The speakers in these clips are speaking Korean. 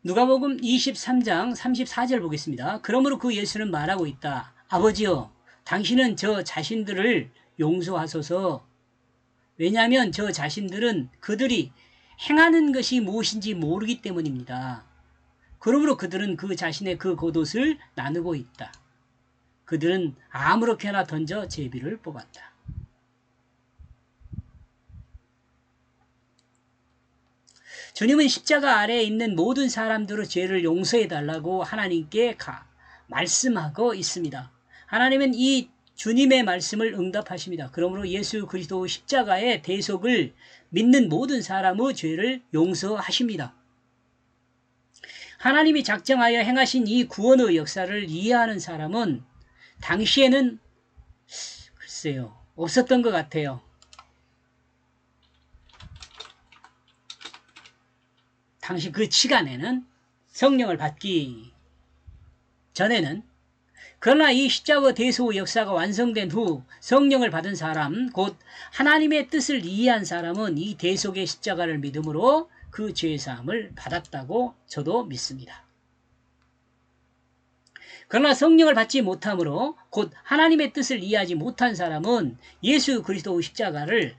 누가복음 23장 34절 보겠습니다. 그러므로 그 예수는 말하고 있다. 아버지여, 당신은 저 자신들을 용서하소서. 왜냐하면 저 자신들은 그들이 행하는 것이 무엇인지 모르기 때문입니다. 그러므로 그들은 그 자신의 그 겉옷을 나누고 있다. 그들은 아무렇게나 던져 제비를 뽑았다. 주님은 십자가 아래에 있는 모든 사람들의 죄를 용서해달라고 하나님께 말씀하고 있습니다. 하나님은 이 주님의 말씀을 응답하십니다. 그러므로 예수 그리스도 십자가의 대속을 믿는 모든 사람의 죄를 용서하십니다. 하나님이 작정하여 행하신 이 구원의 역사를 이해하는 사람은 당시에는 글쎄요, 없었던 것 같아요. 당시 그 시간에는 성령을 받기 전에는. 그러나 이 십자가 대속 역사가 완성된 후 성령을 받은 사람, 곧 하나님의 뜻을 이해한 사람은 이 대속의 십자가를 믿음으로 그 죄사함을 받았다고 저도 믿습니다. 그러나 성령을 받지 못함으로 곧 하나님의 뜻을 이해하지 못한 사람은 예수 그리스도 십자가를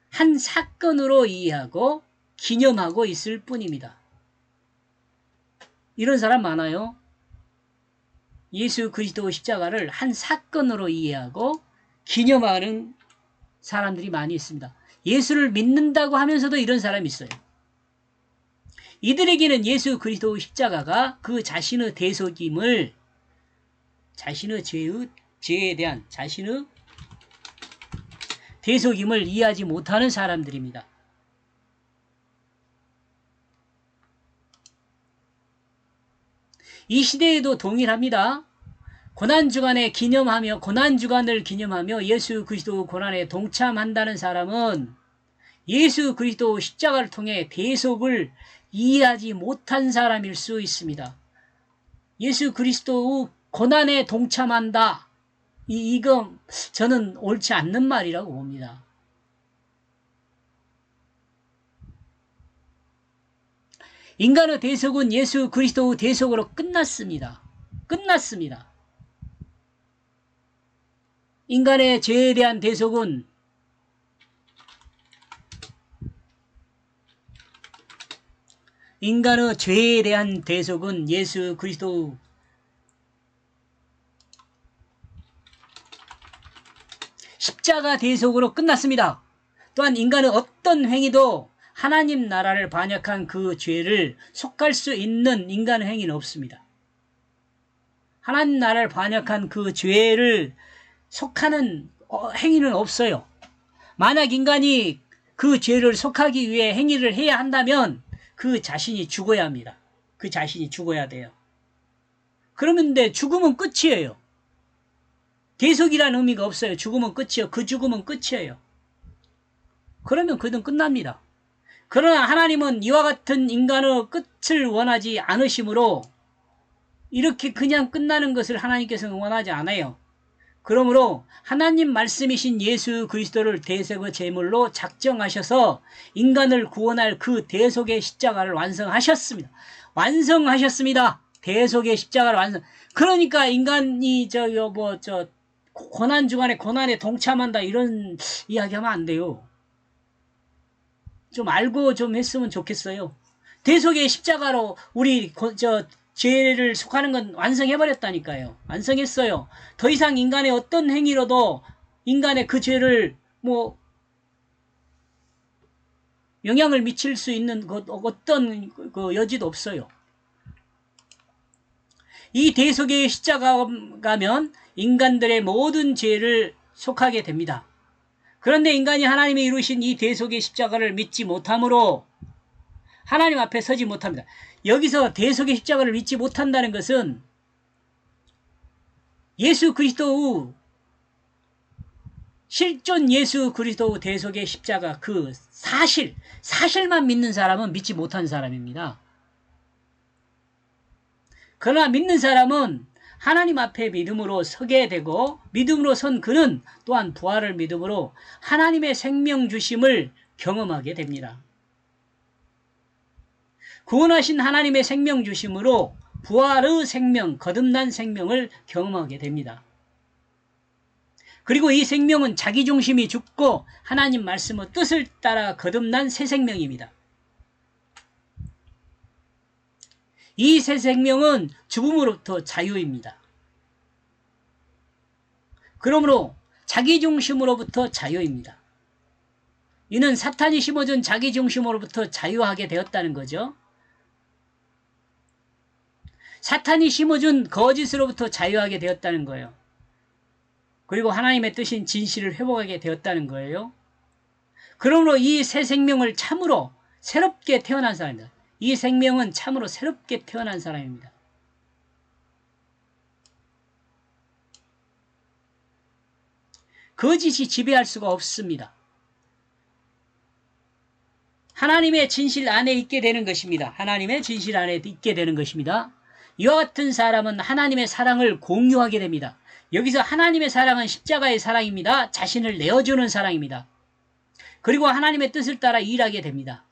한 사건으로 이해하고 기념하고 있을 뿐입니다. 이런 사람 많아요. 예수 그리스도 십자가를 한 사건으로 이해하고 기념하는 사람들이 많이 있습니다. 예수를 믿는다고 하면서도 이런 사람이 있어요. 이들에게는 예수 그리스도 십자가가 그 자신의 대속임을, 자신의 죄에 대한 자신의 대속임을 이해하지 못하는 사람들입니다. 이 시대에도 동일합니다. 고난주간을 기념하며 예수 그리스도 고난에 동참한다는 사람은 예수 그리스도 십자가를 통해 대속을 이해하지 못한 사람일 수 있습니다. 예수 그리스도 고난에 동참한다. 이거 저는 옳지 않는 말이라고 봅니다. 인간의 대속은 예수 그리스도의 대속으로 끝났습니다. 인간의 죄에 대한 대속은 예수 그리스도 십자가 대속으로 끝났습니다. 또한 인간의 어떤 행위도 하나님 나라를 반역한 그 죄를 속할 수 있는 인간의 행위는 없습니다. 하나님 나라를 반역한 그 죄를 속하는 행위는 없어요. 만약 인간이 그 죄를 속하기 위해 행위를 해야 한다면 그 자신이 죽어야 합니다. 그 자신이 죽어야 돼요. 그러면 죽으면 끝이에요. 대속이라는 의미가 없어요. 죽으면 끝이요. 그 죽으면 끝이에요. 그러면 그는 끝납니다. 그러나 하나님은 이와 같은 인간의 끝을 원하지 않으시므로 이렇게 그냥 끝나는 것을 하나님께서는 원하지 않아요. 그러므로 하나님 말씀이신 예수 그리스도를 대속의 제물로 작정하셔서 인간을 구원할 그 대속의 십자가를 완성하셨습니다. 대속의 십자가를 완성. 그러니까 인간이 고난 주간에 고난에 동참한다 이런 이야기하면 안 돼요. 좀 알고 좀 했으면 좋겠어요. 대속의 십자가로 우리 죄를 속하는 건 완성해버렸다니까요. 완성했어요. 더 이상 인간의 어떤 행위로도 인간의 그 죄를 영향을 미칠 수 있는 어떤 여지도 없어요. 이 대속의 십자가가면 인간들의 모든 죄를 속하게 됩니다. 그런데 인간이 하나님이 이루신 이 대속의 십자가를 믿지 못함으로 하나님 앞에 서지 못합니다. 여기서 대속의 십자가를 믿지 못한다는 것은 예수 그리스도의 실존 예수 그리스도의 대속의 십자가 그 사실만 믿는 사람은 믿지 못한 사람입니다. 그러나 믿는 사람은 하나님 앞에 믿음으로 서게 되고 믿음으로 선 그는 또한 부활을 믿음으로 하나님의 생명 주심을 경험하게 됩니다. 구원하신 하나님의 생명 주심으로 부활의 생명, 거듭난 생명을 경험하게 됩니다. 그리고 이 생명은 자기 중심이 죽고 하나님 말씀의 뜻을 따라 거듭난 새 생명입니다. 이 새 생명은 죽음으로부터 자유입니다. 그러므로 자기 중심으로부터 자유입니다. 이는 사탄이 심어준 자기 중심으로부터 자유하게 되었다는 거죠. 사탄이 심어준 거짓으로부터 자유하게 되었다는 거예요. 그리고 하나님의 뜻인 진실을 회복하게 되었다는 거예요. 그러므로 이 새 생명을 참으로 새롭게 태어난 사람입니다. 이 생명은 참으로 새롭게 태어난 사람입니다. 거짓이 지배할 수가 없습니다. 하나님의 진실 안에 있게 되는 것입니다. 하나님의 진실 안에 있게 되는 것입니다. 이와 같은 사람은 하나님의 사랑을 공유하게 됩니다. 여기서 하나님의 사랑은 십자가의 사랑입니다. 자신을 내어주는 사랑입니다. 그리고 하나님의 뜻을 따라 일하게 됩니다.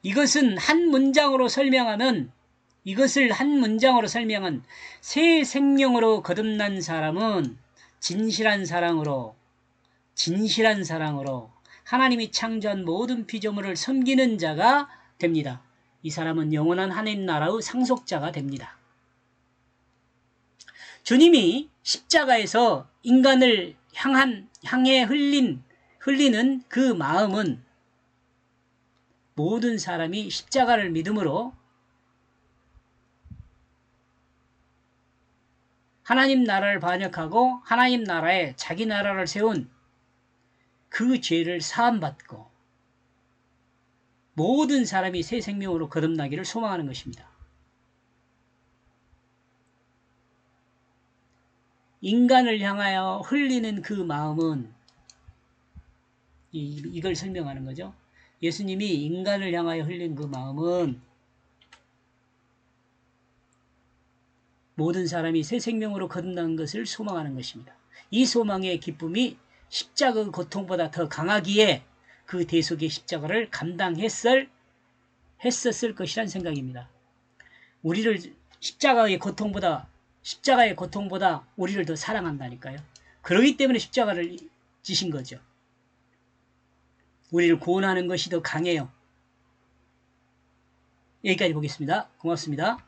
이것을 한 문장으로 설명한 새 생명으로 거듭난 사람은 진실한 사랑으로 하나님이 창조한 모든 피조물을 섬기는 자가 됩니다. 이 사람은 영원한 하나님 나라의 상속자가 됩니다. 주님이 십자가에서 인간을 향해 흘리는 그 마음은 모든 사람이 십자가를 믿음으로 하나님 나라를 반역하고 하나님 나라에 자기 나라를 세운 그 죄를 사함받고 모든 사람이 새 생명으로 거듭나기를 소망하는 것입니다. 인간을 향하여 흘리는 그 마음은 이걸 설명하는 거죠. 예수님이 인간을 향하여 흘린 그 마음은 모든 사람이 새 생명으로 거듭나는 것을 소망하는 것입니다. 이 소망의 기쁨이 십자가의 고통보다 더 강하기에 그 대속의 십자가를 감당했었을 것이란 생각입니다. 우리를 십자가의 고통보다 우리를 더 사랑한다니까요. 그러기 때문에 십자가를 지신 거죠. 우리를 구원하는 것이 더 강해요. 여기까지 보겠습니다. 고맙습니다.